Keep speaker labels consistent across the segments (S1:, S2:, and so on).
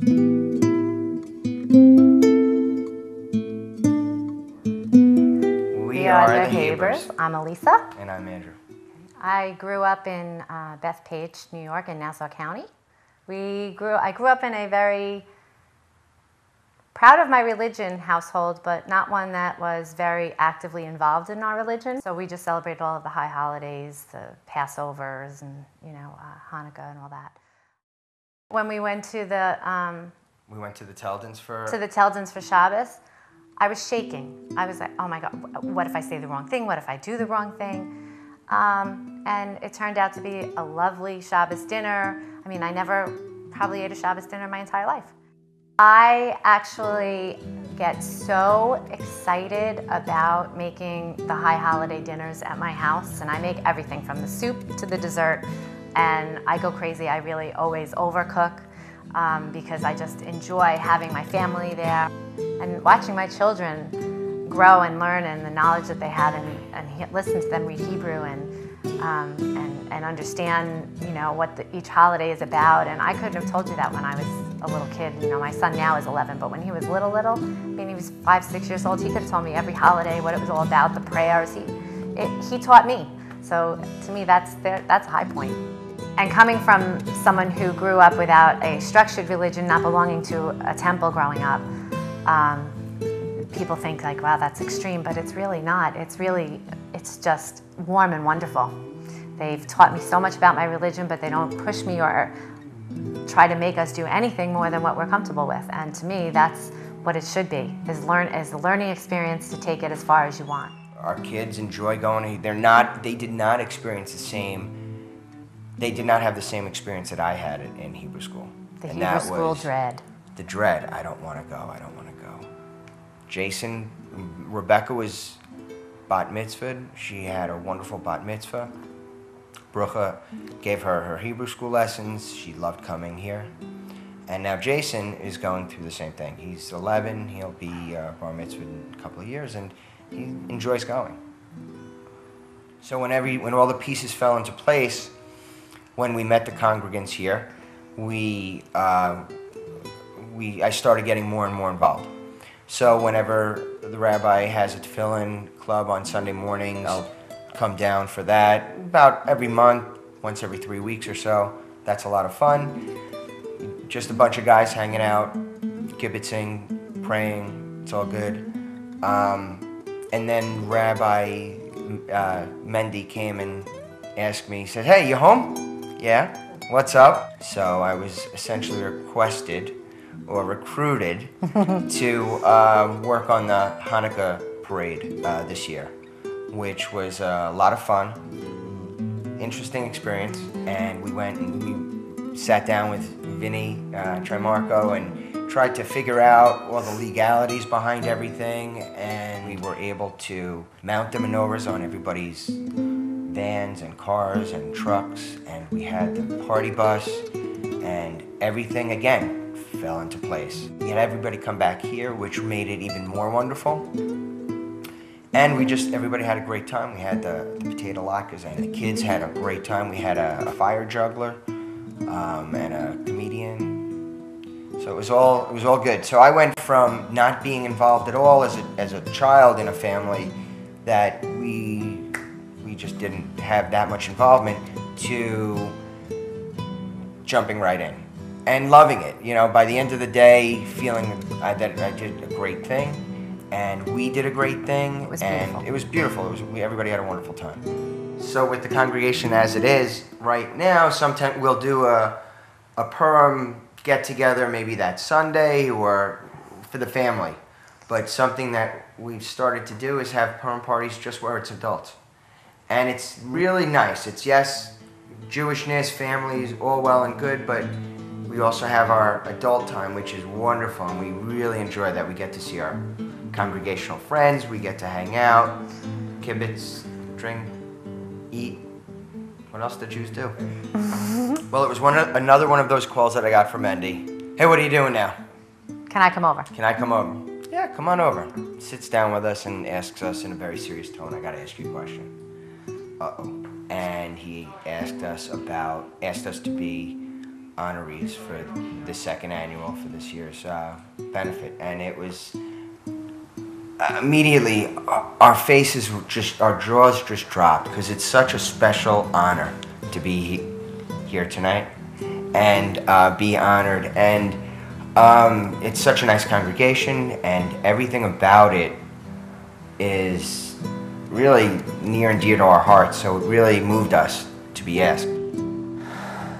S1: We are the Habers. I'm Elisa.
S2: And I'm Andrew.
S1: I grew up in Bethpage, New York, in Nassau County. I grew up in a very proud of my religion household, but not one that was very actively involved in our religion. So we just celebrated all of the high holidays, the Passovers, and Hanukkah and all that. When we went to the
S2: Teldens
S1: for Shabbos, I was shaking. I was like, oh my God, what if I say the wrong thing? What if I do the wrong thing? And it turned out to be a lovely Shabbos dinner. I mean, I never probably ate a Shabbos dinner in my entire life. I actually get so excited about making the high holiday dinners at my house, and I make everything from the soup to the dessert, and I go crazy. I really always overcook because I just enjoy having my family there and watching my children grow and learn, and the knowledge that they have, and listen to them read Hebrew and understand, what each holiday is about. And I couldn't have told you that when I was a little kid. My son now is 11, but when he was little, I mean, he was 5, 6 years old, he could have told me every holiday, what it was all about, the prayers. He taught me. So to me, that's a high point. And coming from someone who grew up without a structured religion, not belonging to a temple growing up, people think like, wow, that's extreme, but it's really not. It's just warm and wonderful. They've taught me so much about my religion, but they don't push me or try to make us do anything more than what we're comfortable with. And to me, that's what it should be, is a learning experience to take it as far as you want.
S2: Our kids enjoy going. They did not experience the same. They did not have the same experience that I had in Hebrew school.
S1: The Hebrew school dread.
S2: The dread. I don't want to go. Rebecca was bat mitzvahed. She had a wonderful bat mitzvah. Brucha gave her Hebrew school lessons. She loved coming here. And now Jason is going through the same thing. He's 11. He'll be bar mitzvah in a couple of years, and he enjoys going. So when all the pieces fell into place, when we met the congregants here, I started getting more and more involved. So whenever the rabbi has a tefillin club on Sunday mornings, I'll come down for that about every month, once every 3 weeks or so. That's a lot of fun. Just a bunch of guys hanging out, kibitzing, praying, it's all good. And then Rabbi Mendy came and asked me, he said, hey, you home? Yeah, what's up? So I was essentially requested or recruited to work on the Hanukkah parade this year, which was a lot of fun, interesting experience. And we went and we sat down with Vinny Trimarco and tried to figure out all the legalities behind everything, and we were able to mount the menorahs on everybody's vans and cars and trucks, and we had the party bus, and everything again fell into place. We had everybody come back here, which made it even more wonderful. And everybody had a great time. We had the potato latkes, and the kids had a great time. We had a fire juggler and a comedian. So it was all good. So I went from not being involved at all as a child in a family that we just didn't have that much involvement, to jumping right in and loving it. By the end of the day, feeling that I did a great thing, and we did a great thing.
S1: It was beautiful.
S2: And it was beautiful. Everybody had a wonderful time. So with the congregation as it is right now, sometimes we'll do a Purim get-together, maybe that Sunday, or for the family. But something that we've started to do is have Purim parties just where it's adults. And it's really nice. It's, yes, Jewishness, families, all well and good, but we also have our adult time, which is wonderful, and we really enjoy that. We get to see our congregational friends, we get to hang out, kibitz, drink, eat. What else do Jews do? Well, it was another one of those calls that I got from Mendy. Hey, what are you doing now?
S1: Can I come over?
S2: Can I come over? Yeah, come on over. Sits down with us and asks us in a very serious tone, I gotta ask you a question. Uh-oh. And he asked us to be honorees for the second annual for this year's benefit, and it was immediately our faces were our jaws just dropped, because it's such a special honor to be here tonight and be honored, and it's such a nice congregation, and everything about it is really near and dear to our hearts, so it really moved us to be asked.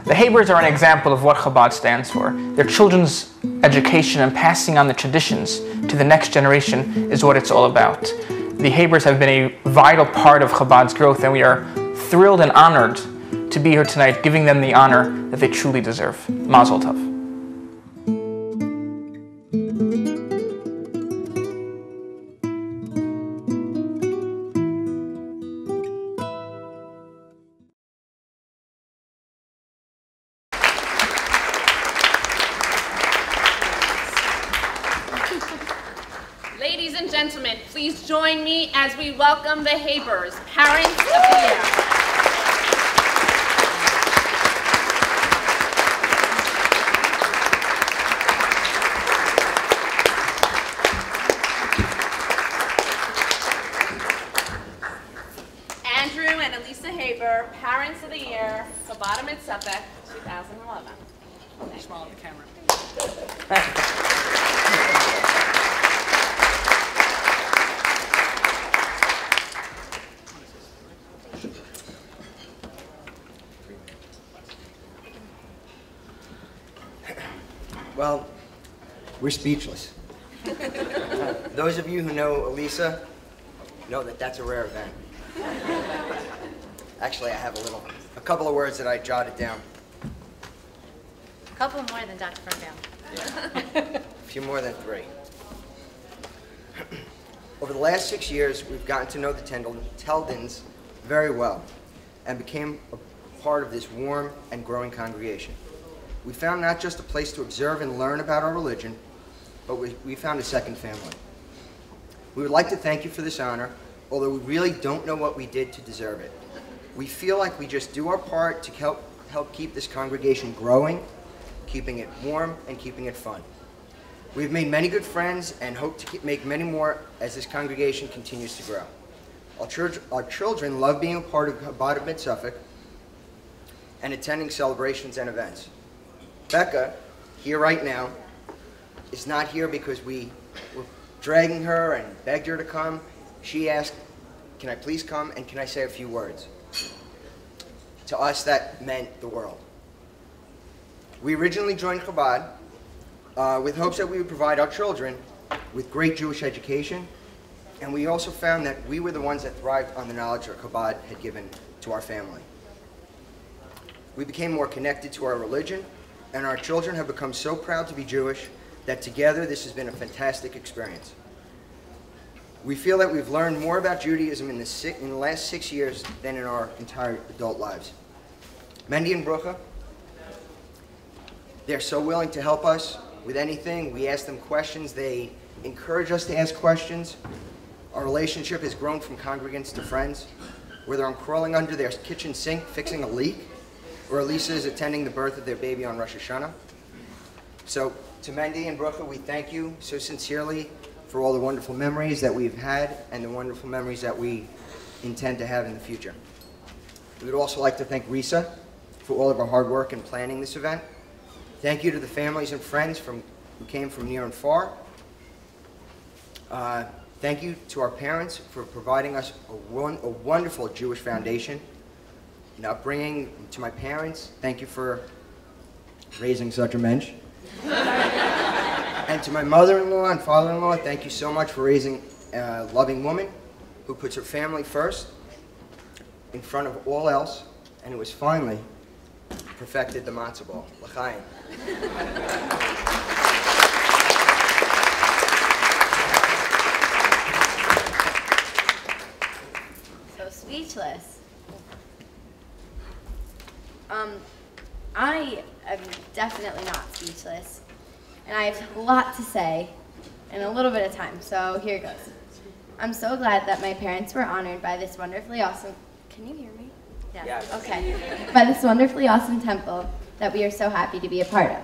S3: The Habers are an example of what Chabad stands for. Their children's education and passing on the traditions to the next generation is what it's all about. The Habers have been a vital part of Chabad's growth, and we are thrilled and honored to be here tonight, giving them the honor that they truly deserve. Mazel tov.
S4: Ladies and gentlemen, please join me as we welcome the Habers, Parents of the Year. Andrew and Elisa Haber, Parents of the Year, Chabad of Mid-Suffolk, 2011.
S3: Smile at the camera.
S2: Well, we're speechless. Those of you who know Elisa know that that's a rare event. Actually, I have a couple of words that I jotted down.
S1: A couple more than Dr. Ferndown.
S2: Yeah. A few more than 3. Over the last 6 years, we've gotten to know the Teldens very well and became a part of this warm and growing congregation. We found not just a place to observe and learn about our religion, but we found a second family. We would like to thank you for this honor, although we really don't know what we did to deserve it. We feel like we just do our part to help keep this congregation growing, keeping it warm, and keeping it fun. We've made many good friends and hope to make many more as this congregation continues to grow. Our children love being a part of Chabad of Mid-Suffolk and attending celebrations and events. Becca, here right now, is not here because we were dragging her and begged her to come. She asked, can I please come and can I say a few words? To us, that meant the world. We originally joined Chabad with hopes that we would provide our children with great Jewish education, and we also found that we were the ones that thrived on the knowledge that Chabad had given to our family. We became more connected to our religion, and our children have become so proud to be Jewish that together this has been a fantastic experience. We feel that we've learned more about Judaism in the last 6 years than in our entire adult lives. Mendy and Brucha, they're so willing to help us with anything. We ask them questions. They encourage us to ask questions. Our relationship has grown from congregants to friends, whether I'm crawling under their kitchen sink fixing a leak, or Elisa is attending the birth of their baby on Rosh Hashanah. So to Mendy and Brucha, we thank you so sincerely for all the wonderful memories that we've had and the wonderful memories that we intend to have in the future. We would also like to thank Risa for all of our hard work in planning this event. Thank you to the families and friends who came from near and far. Thank you to our parents for providing us a wonderful Jewish foundation. In upbringing, to my parents, thank you for raising such a mensch. And to my mother-in-law and father-in-law, thank you so much for raising a loving woman who puts her family first in front of all else, and who has finally perfected the matzah ball. L'chaim.
S5: So speechless. I am definitely not speechless, and I have a lot to say in a little bit of time, so here goes. I'm so glad that my parents were honored by this wonderfully awesome, can you hear me?
S2: Yeah.
S5: Okay. By this wonderfully awesome temple that we are so happy to be a part of.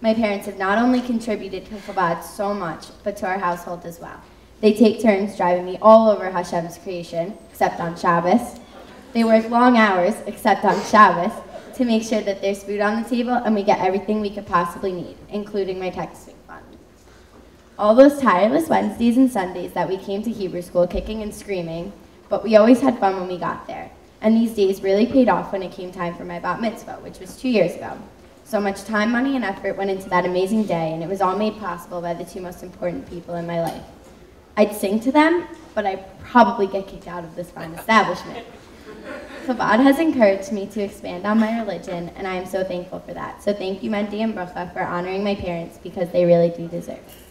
S5: My parents have not only contributed to Chabad so much, but to our household as well. They take turns driving me all over Hashem's creation, except on Shabbos. They work long hours, except on Shabbos, to make sure that there's food on the table and we get everything we could possibly need, including my texting fund. All those tireless Wednesdays and Sundays that we came to Hebrew school kicking and screaming, but we always had fun when we got there. And these days really paid off when it came time for my bat mitzvah, which was 2 years ago. So much time, money, and effort went into that amazing day, and it was all made possible by the two most important people in my life. I'd sing to them, but I'd probably get kicked out of this fine establishment. Chabad has encouraged me to expand on my religion, and I am so thankful for that. So thank you, Mendy and Brucha, for honoring my parents, because they really do deserve it.